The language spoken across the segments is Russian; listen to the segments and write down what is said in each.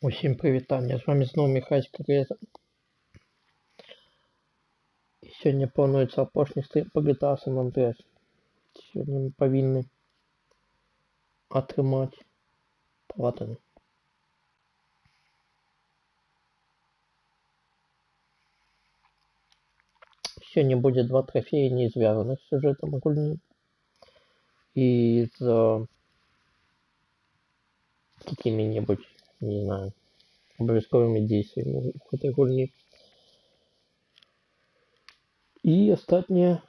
Усім привітання, з вами знову Міхайська Реза. І сьогодні планується апошній стрім по GTA San Andreas. Сьогодні ми повинні отримати платину. Сьогодні буде два трофеї, не зв'язаних з сюжетом гульні. І з какими-нибудь, не знаю, обов'язковими дійствами в этой гульні. И остатнее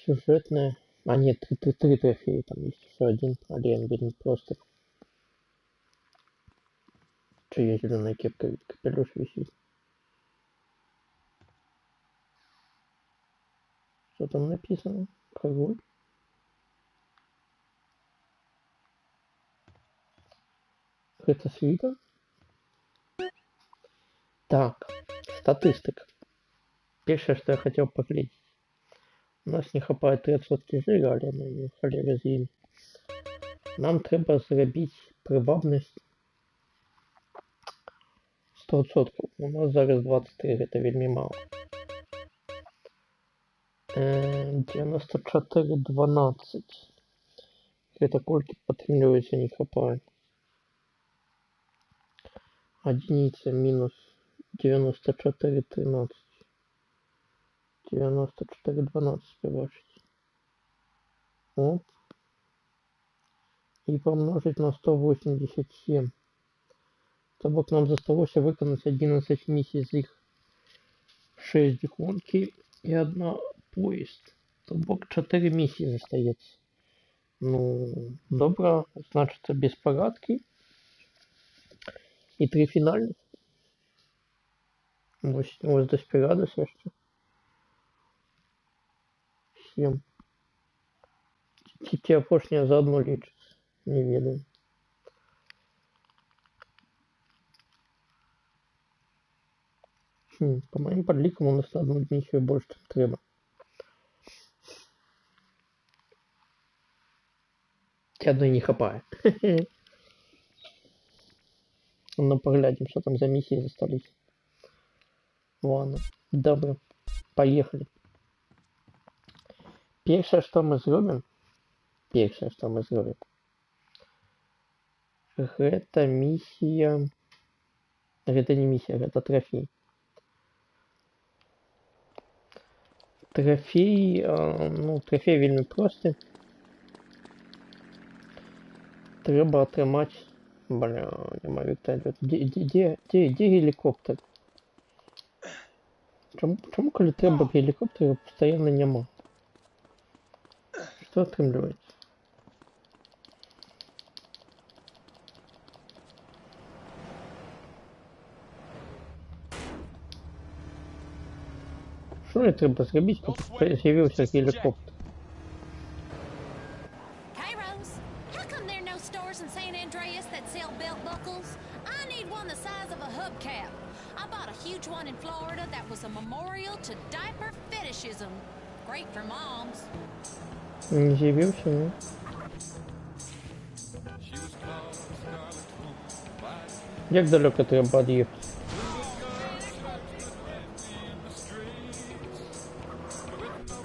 сюжетное. А нет, три трофея, там есть еще один, один просто. Чья зеленая кепка, капелюш висит. Что там написано? Король. Это свитер. Так, статистика. Первое, что я хотел поглядеть. У нас не хапает 3% жира, але ми холера з'їм. Нам треба зробити привабність 100%. У нас зараз 23, це вельми мало. 94,12. Это кольки подтренироваться не хапает. Единица минус 94,13. 94,12 побачить. Оп. И помножить на 187. Тобок нам засталося виконати 11 миссий, из них 6 гонки и 1 поезд. Тобок 4 миссии застається. Ну, добре, значить без порадки. І 3 фінальних. Ось Деспірадос ще. 7. Ті опошні заодно лічаться. Не ведаю. По моим подликам у нас на одну миссию больше треба. И одной не хапает. Ну, поглядим, что там за миссии застались. Ладно, добро. Поехали. Первое, что мы сделаем, это миссия. Это не миссия, это трофей. Трофей, ну, трофей вельми простий. Треба отримати. Бля, не могу так. Где геликоптер? Чому коли треба геликоптера постоянно нема? Что отрымливается? Що мені треба зробити, щоб з'явився гелікоптер? One in Florida that was a memorial to diaper fetishism. Great for moms. Не з'явився, ні? Як далеко треба від'їхати?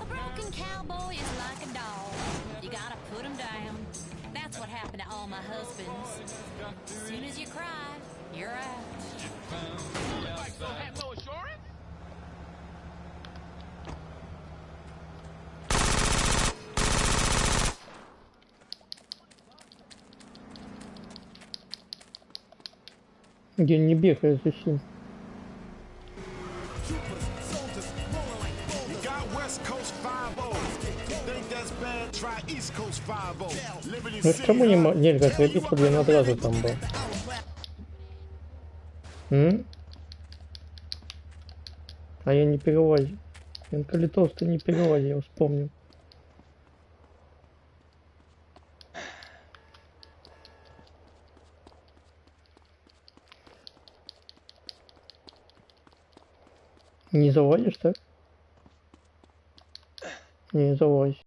A broken cowboy is like a dog. You gotta put him down. That's what happened to all my husbands. As soon as you cry, you're out. Я не бегаю зачем? Ну чому нельзя зробити, щоб він одразу там був? А я не перелазил. Я коли толстый не перелазил, я вспомнил. Не залазишь, так? Не залазь.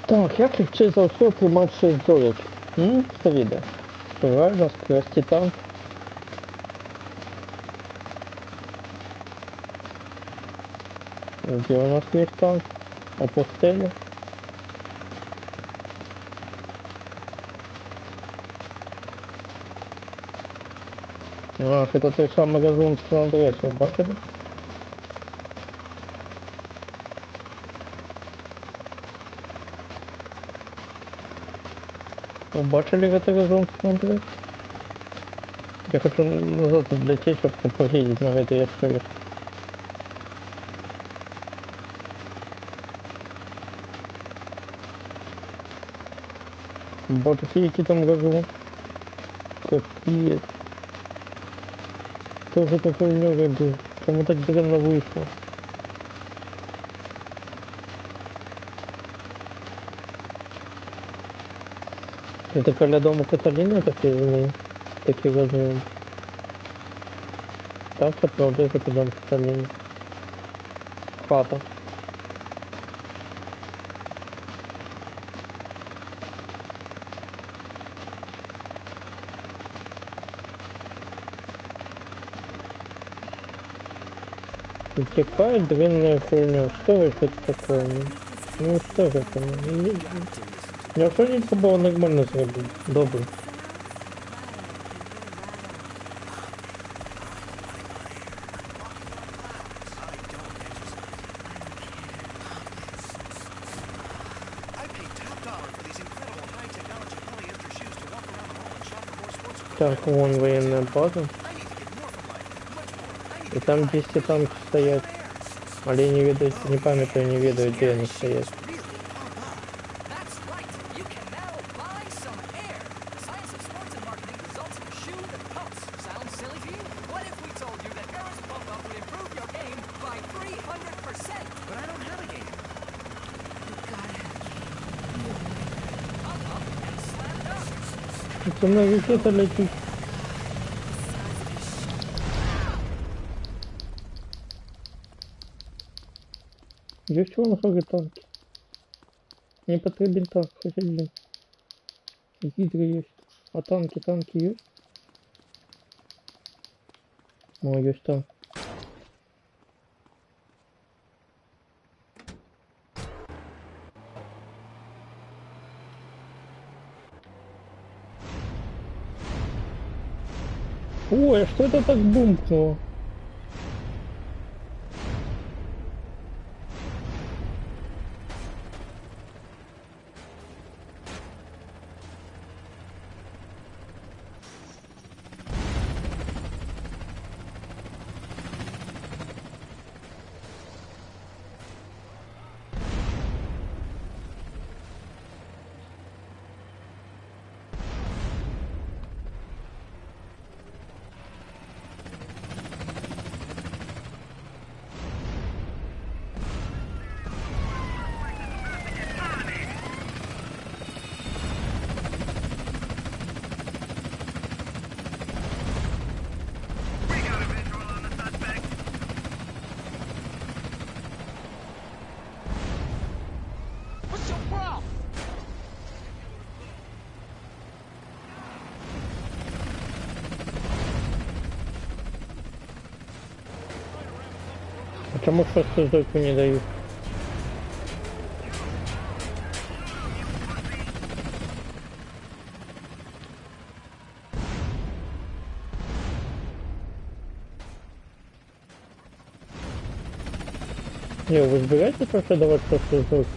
Так, як легче за все тримати 6 золот? Це відео. Правильно, скрести танк. Где у нас есть танк? Опустили. А, это той самый газон с Андреасом, бачили? Вы бачили это газон с Андреасом? Я хочу назад взлететь, чтобы поедет на этой ящере. Бачите, який там газон? Капец. Тоже такой легкий был. Кому так дрянно вышло. Это коля дома Каталина такие газоны. Так, что правда, это дом Каталина. Хата. Утекает длинная хуйня. Что это такое? Ну что же это? Неужели это было нормально сделать? Добро. Так, вон военная база. И там 200 танков стоят. Але не ведают, не памятаю, не ведают, где они стоят. Это на высота летит. Для чего на ходе танки? Не потребен танк, хоть один. Гидры есть. А танки есть? О, есть танк. Ой, а что это так бумкнуло? А чему шестую зойку не дают? Не, вы избираете просто давать шестую зойку?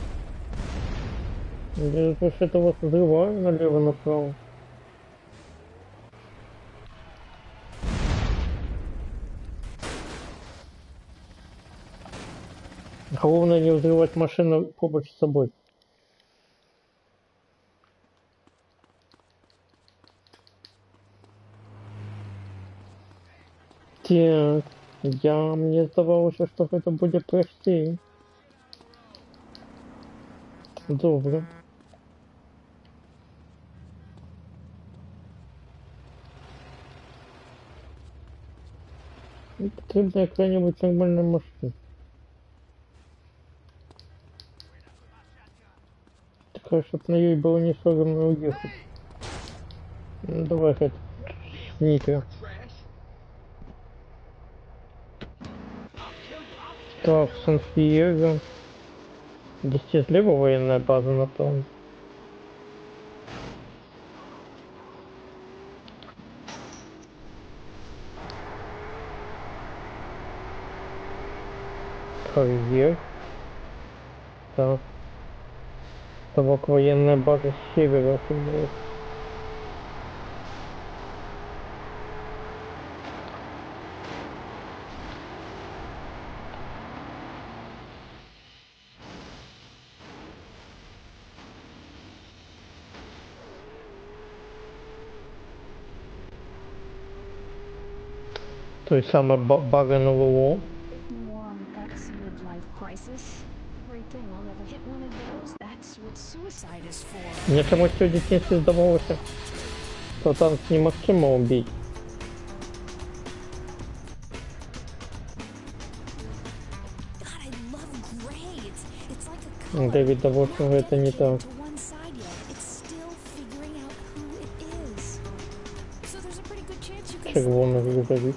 Я после этого взрываю налево-направо. Главное не взрывать машину побочь с собой. Так, мне здавалось, что это будет простее. Добре. Потрібна яка-нибудь нормальна машина. Так Скажи, чтоб на ей было не сложно уехать. Ну, давай хоть нитро. Так, Сан-Фиего. Здесь слева военная база на том. Вверх. Так. Ставок военная база с севера офигеть. То есть самая бага на ВВО. War on X midlife crisis. Great thing I'll never hit one of those. That's what suicide is for. Мне самой все в детстве здавалося, что танк немагчыма убить. God, I love grades. It's like a color. Дэвид того, что это не так. To one side yet. It's still figuring out who it is. So there's a pretty good chance you can Червоный грузовик.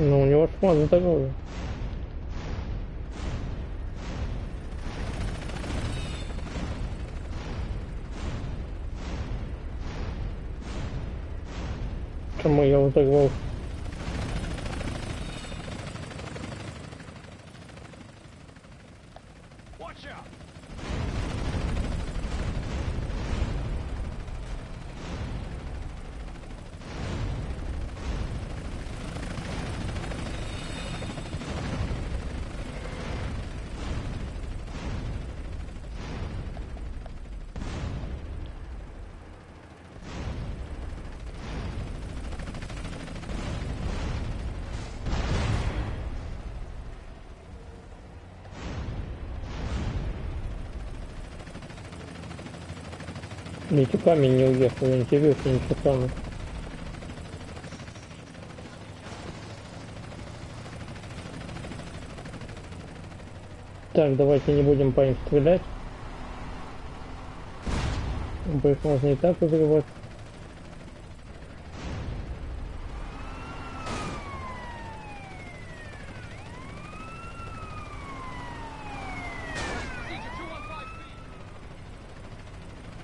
Ну, у него шмат здоровья. Чему я взорвал? Ведь камень не уехал, интересно, ничего там. Так, давайте не будем по ним стрелять. Их можно и так взрывать.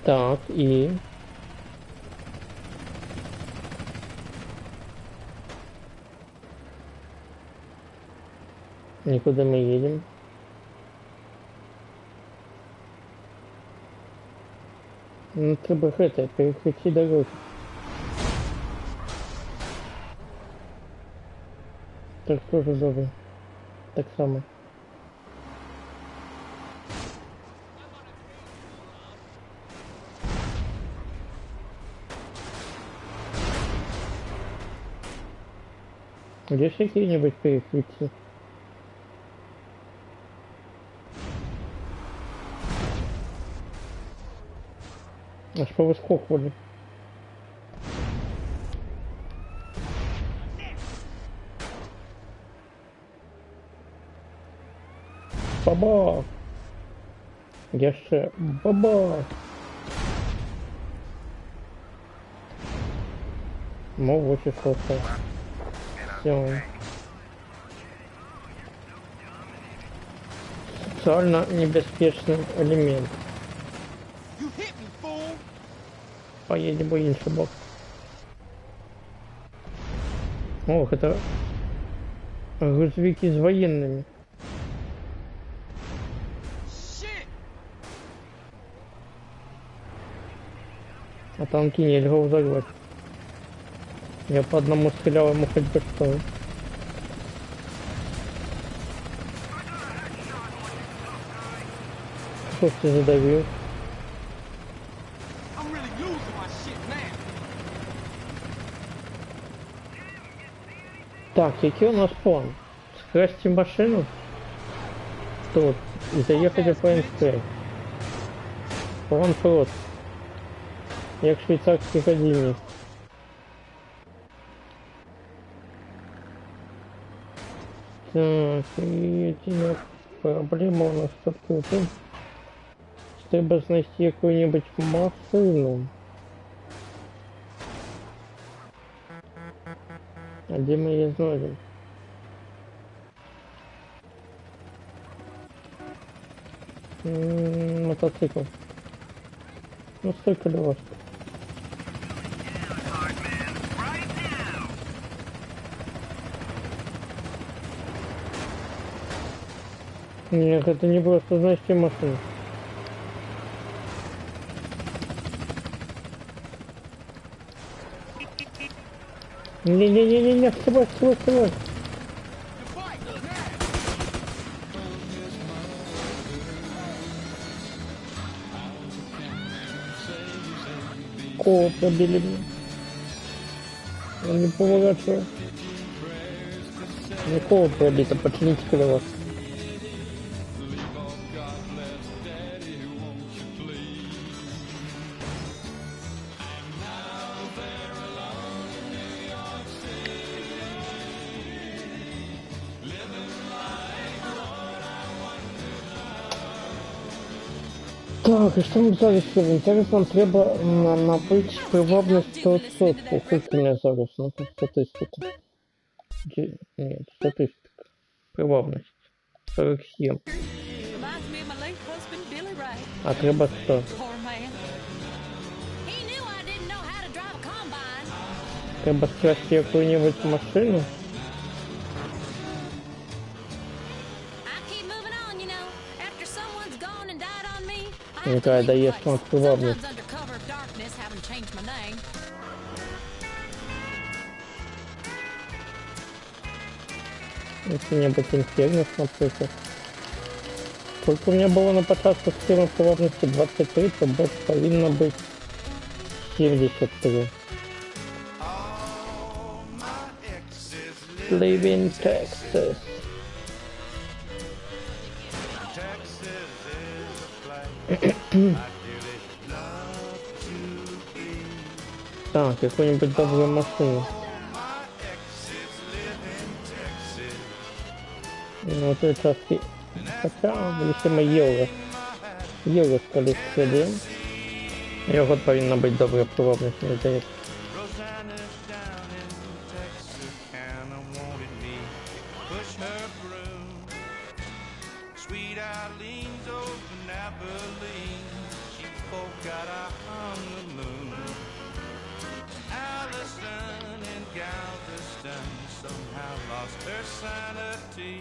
Так, и... Никуда мы едем. Ну, треба это, переключи дорогу. Так тоже добре. Так само. Где ж какие-нибудь переключи? Аж повыскокивали. Баба! Я ще баба! Мов очі шока. Все. Социально небезпечный элемент. Поедем по інший бок. Ох, это грузовики с военными. А танки нельзя взорвать. Я по одному стрелял, ему хоть бы что. Кости задавил. I'm really losing my shit now. Так, який у нас план? Скрасти машину тут и заехать в Фрэнстрей. План прост. Як швейцарский годинник. Так, і проблема у нас только в том, что треба знайти какую-нибудь машину. А где мы ее знаем? Мотоцикл. Ну, столько для вас. Нет, это не просто, знаете, машина. Не-не-не-не-не, всего. Кого пробили мне? Он не поворачивает. Никого пробито, почините колеса. Так, і що ми зараз робимо? Зараз нам треба набити привабність 100%. Скільки у мене зараз? Ну, тут статистика. Ні, статистика. Привабність. 47. Reminds me of my late husband, Billy Ray. А треба 100. Poor man. He knew I didn't know how to drive a combine. Треба скрасти яку-нибудь машину. I keep moving on, you know. After someone's gone and died on me, I Ну, have to да, leave да, the есть place. там привабность. Sometimes under cover of darkness, having changed my name. Який-нибудь інфернус, наприклад. Сколько у меня было на початку схемы привабности 23, то бот повинно быть 73. Living Texas. Так, какую-нибудь добрую машину. Ну, вот это участки. Хотя, если мы евро скали сходим, його повинна быть добрая привабність, мені здається. Sweet Eileen's over in Abilene. She forgot I hung the moon. Allison in Galveston somehow lost her sanity.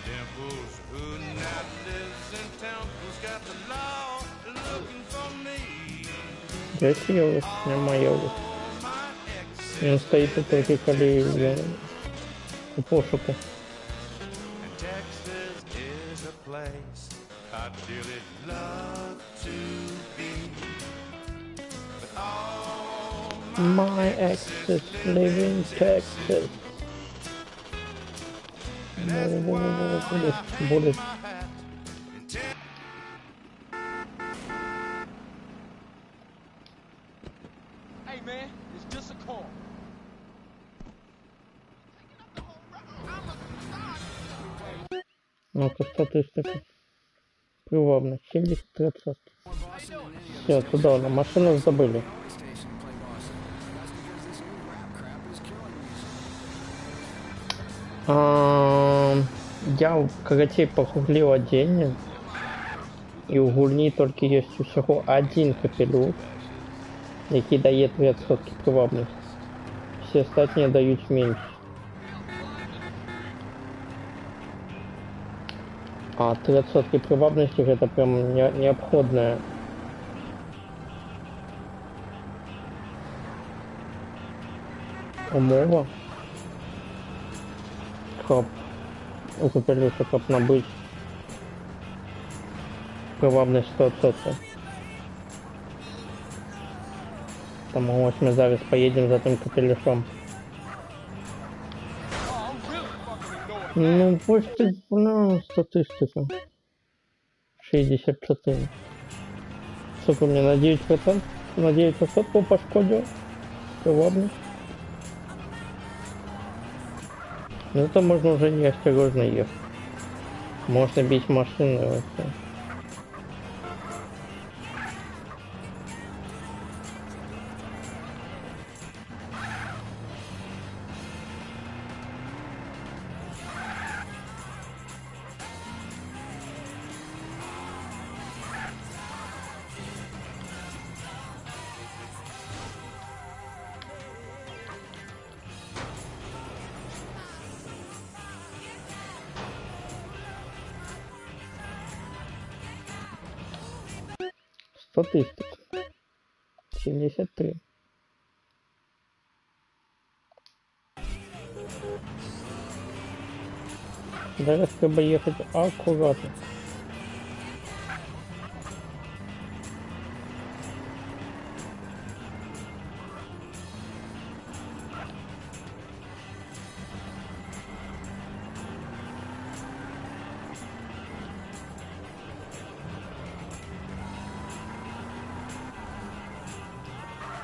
Dimples, who now lives in Temple's got the law looking for me. Десь євро, нема євро. My exes Він стоїть тут тільки коли я у пошуку. and Texas is a place I'd dearly love to be. But all My exes live in Texas. Будет. Hey man, it's just a call. Ну, то статистика. Привабно. 70%. Все, туда, на машину забыли. Я, короче, погуглил отдельно. І у гульні тільки є всього один капелюх, який дає 3% привабності. Всі остальні дають менше. А 3% привабності это прям необходная. Умова. Кап. У капелюша кап набыть. Привабність 100%. Тому ось ми зараз поїдемо за тим капелюшом. Oh, I'm really fucking annoyed. Ну, почти, ну, статистика. 64. Сколько мне на 9%? На 9% был пошкодил. Привабно. Ну, это можно уже не осторожно ехать. Можно бить машины вообще. Статистика. 73. Зараз треба їхати акуратно.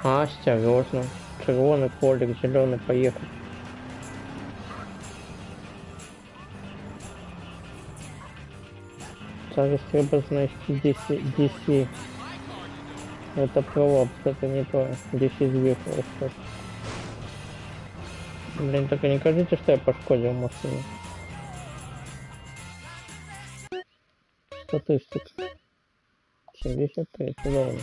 Осторожно. Червоний колір, зелений, поїхав. Зараз треба знайти DC. Это пролоб, это не то. DC съехал, кстати. Блин, только не кажите, что я пошкодил машину. Статистика. 73, ровно.